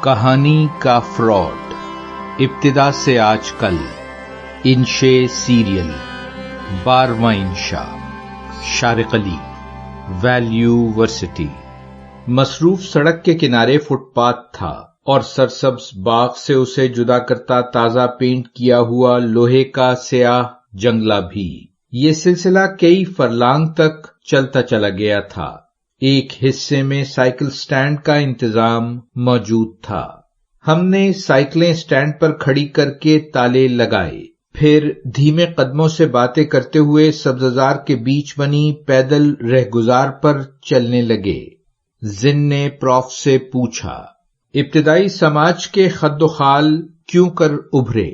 کہانی کا فراڈ، ابتدا سے آج کل، انشے سیریل، 12واں انشا، شارق علی، ویلیو ورسٹی۔ مصروف سڑک کے کنارے فٹ پاتھ تھا اور سرسبز باغ سے اسے جدا کرتا تازہ پینٹ کیا ہوا لوہے کا سیاہ جنگلہ بھی۔ یہ سلسلہ کئی فرلانگ تک چلتا چلا گیا تھا۔ ایک حصے میں سائیکل سٹینڈ کا انتظام موجود تھا۔ ہم نے سائیکلیں سٹینڈ پر کھڑی کر کے تالے لگائے، پھر دھیمے قدموں سے باتیں کرتے ہوئے سبززار کے بیچ بنی پیدل رہگزار پر چلنے لگے۔ زن نے پروف سے پوچھا، ابتدائی سماج کے خد و خال کیوں کر ابھرے؟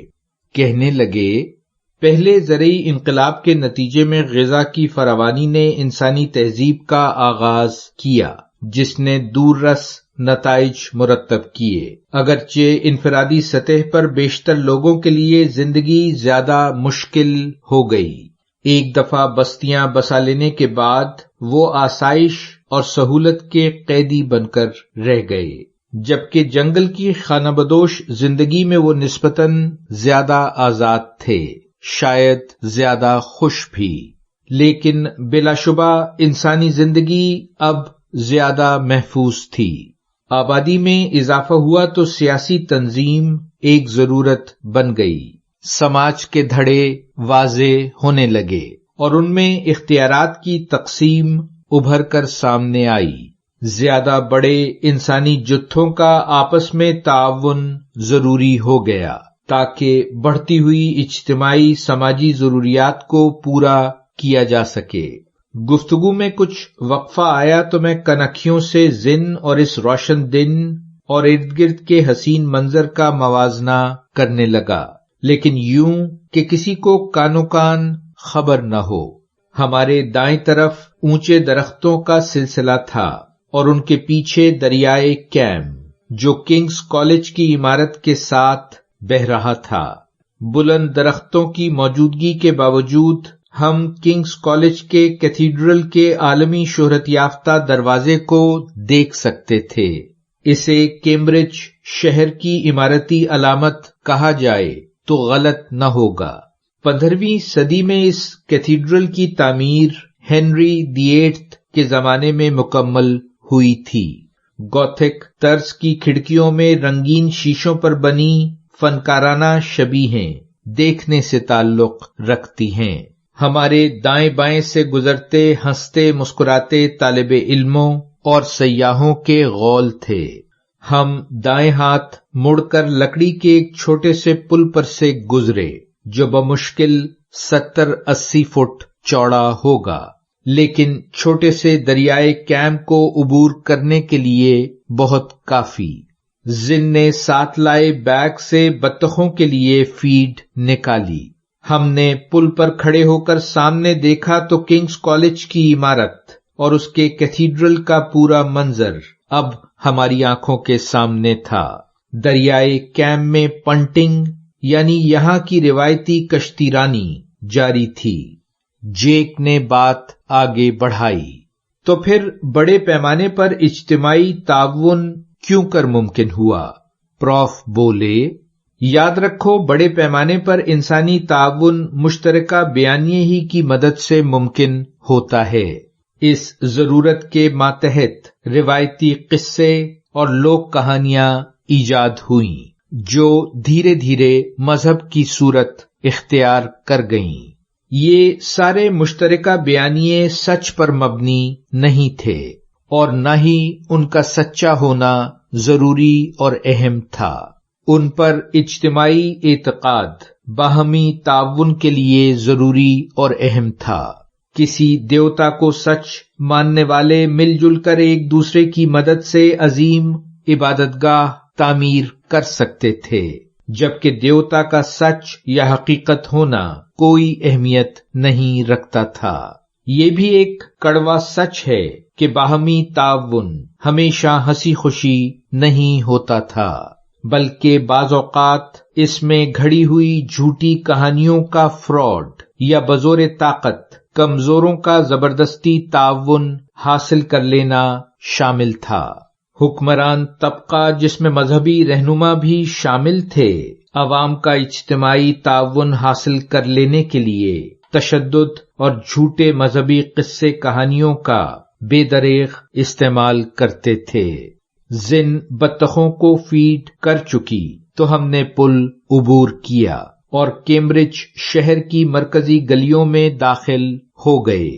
کہنے لگے، پہلے زرعی انقلاب کے نتیجے میں غذا کی فراوانی نے انسانی تہذیب کا آغاز کیا، جس نے دور رس نتائج مرتب کیے۔ اگرچہ انفرادی سطح پر بیشتر لوگوں کے لیے زندگی زیادہ مشکل ہو گئی۔ ایک دفعہ بستیاں بسا لینے کے بعد وہ آسائش اور سہولت کے قیدی بن کر رہ گئے، جبکہ جنگل کی خانہ بدوش زندگی میں وہ نسبتاً زیادہ آزاد تھے، شاید زیادہ خوش بھی۔ لیکن بلا شبہ انسانی زندگی اب زیادہ محفوظ تھی۔ آبادی میں اضافہ ہوا تو سیاسی تنظیم ایک ضرورت بن گئی۔ سماج کے دھڑے واضح ہونے لگے اور ان میں اختیارات کی تقسیم ابھر کر سامنے آئی۔ زیادہ بڑے انسانی جتھوں کا آپس میں تعاون ضروری ہو گیا تاکہ بڑھتی ہوئی اجتماعی سماجی ضروریات کو پورا کیا جا سکے۔ گفتگو میں کچھ وقفہ آیا تو میں کنکھیوں سے زن اور اس روشن دن اور ارد گرد کے حسین منظر کا موازنہ کرنے لگا، لیکن یوں کہ کسی کو کانو کان خبر نہ ہو۔ ہمارے دائیں طرف اونچے درختوں کا سلسلہ تھا اور ان کے پیچھے دریائے کیم، جو کنگز کالج کی عمارت کے ساتھ بہ رہا تھا۔ بلند درختوں کی موجودگی کے باوجود ہم کنگز کالج کے کیتھیڈرل کے عالمی شہرت یافتہ دروازے کو دیکھ سکتے تھے۔ اسے کیمبرج شہر کی عمارتی علامت کہا جائے تو غلط نہ ہوگا۔ 15ویں صدی میں اس کیتھیڈرل کی تعمیر ہنری VIII کے زمانے میں مکمل ہوئی تھی۔ گوتھک طرز کی کھڑکیوں میں رنگین شیشوں پر بنی فنکارانہ شبیہیں دیکھنے سے تعلق رکھتی ہیں۔ ہمارے دائیں بائیں سے گزرتے ہنستے مسکراتے طالب علموں اور سیاحوں کے غول تھے۔ ہم دائیں ہاتھ مڑ کر لکڑی کے ایک چھوٹے سے پل پر سے گزرے جو بمشکل 70-80 فٹ چوڑا ہوگا، لیکن چھوٹے سے دریائے کیم کو عبور کرنے کے لیے بہت کافی۔ زن نے ساتھ لائے بیگ سے بطخوں کے لیے فیڈ نکالی۔ ہم نے پل پر کھڑے ہو کر سامنے دیکھا تو کنگز کالج کی عمارت اور اس کے کیتھیڈرل کا پورا منظر اب ہماری آنکھوں کے سامنے تھا۔ دریائے کیم میں پنٹنگ یعنی یہاں کی روایتی کشتی رانی جاری تھی۔ جیک نے بات آگے بڑھائی، تو پھر بڑے پیمانے پر اجتماعی تعاون کیوں کر ممکن ہوا؟ پروف بولے، یاد رکھو بڑے پیمانے پر انسانی تعاون مشترکہ بیانیے ہی کی مدد سے ممکن ہوتا ہے۔ اس ضرورت کے ماتحت روایتی قصے اور لوک کہانیاں ایجاد ہوئیں جو دھیرے دھیرے مذہب کی صورت اختیار کر گئیں۔ یہ سارے مشترکہ بیانیے سچ پر مبنی نہیں تھے اور نہ ہی ان کا سچا ہونا ضروری اور اہم تھا۔ ان پر اجتماعی اعتقاد باہمی تعاون کے لیے ضروری اور اہم تھا۔ کسی دیوتا کو سچ ماننے والے مل جل کر ایک دوسرے کی مدد سے عظیم عبادت گاہ تعمیر کر سکتے تھے، جبکہ دیوتا کا سچ یا حقیقت ہونا کوئی اہمیت نہیں رکھتا تھا۔ یہ بھی ایک کڑوا سچ ہے کہ باہمی تعاون ہمیشہ ہنسی خوشی نہیں ہوتا تھا، بلکہ بعض اوقات اس میں گھڑی ہوئی جھوٹی کہانیوں کا فراڈ یا بزور طاقت کمزوروں کا زبردستی تعاون حاصل کر لینا شامل تھا۔ حکمران طبقہ جس میں مذہبی رہنما بھی شامل تھے، عوام کا اجتماعی تعاون حاصل کر لینے کے لیے تشدد اور جھوٹے مذہبی قصے کہانیوں کا بے دریغ استعمال کرتے تھے۔ زن بطخوں کو فیڈ کر چکی تو ہم نے پل عبور کیا اور کیمبرج شہر کی مرکزی گلیوں میں داخل ہو گئے۔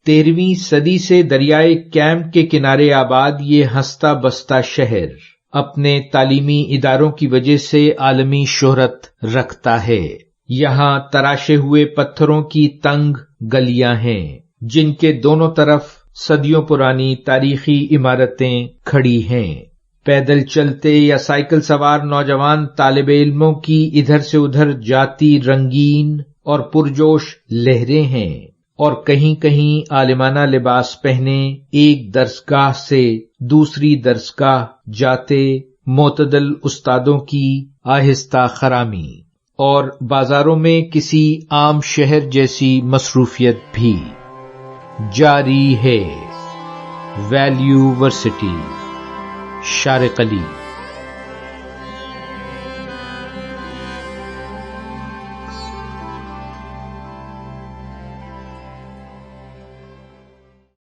13ویں صدی سے دریائے کیمپ کے کنارے آباد یہ ہنستا بستا شہر اپنے تعلیمی اداروں کی وجہ سے عالمی شہرت رکھتا ہے۔ یہاں تراشے ہوئے پتھروں کی تنگ گلیاں ہیں جن کے دونوں طرف صدیوں پرانی تاریخی عمارتیں کھڑی ہیں۔ پیدل چلتے یا سائیکل سوار نوجوان طالب علموں کی ادھر سے ادھر جاتی رنگین اور پرجوش لہریں ہیں، اور کہیں کہیں عالمانہ لباس پہنے ایک درسگاہ سے دوسری درسگاہ جاتے معتدل استادوں کی آہستہ خرامی، اور بازاروں میں کسی عام شہر جیسی مصروفیت بھی جاری ہے۔ ویلیو ورسٹی، شارق علی۔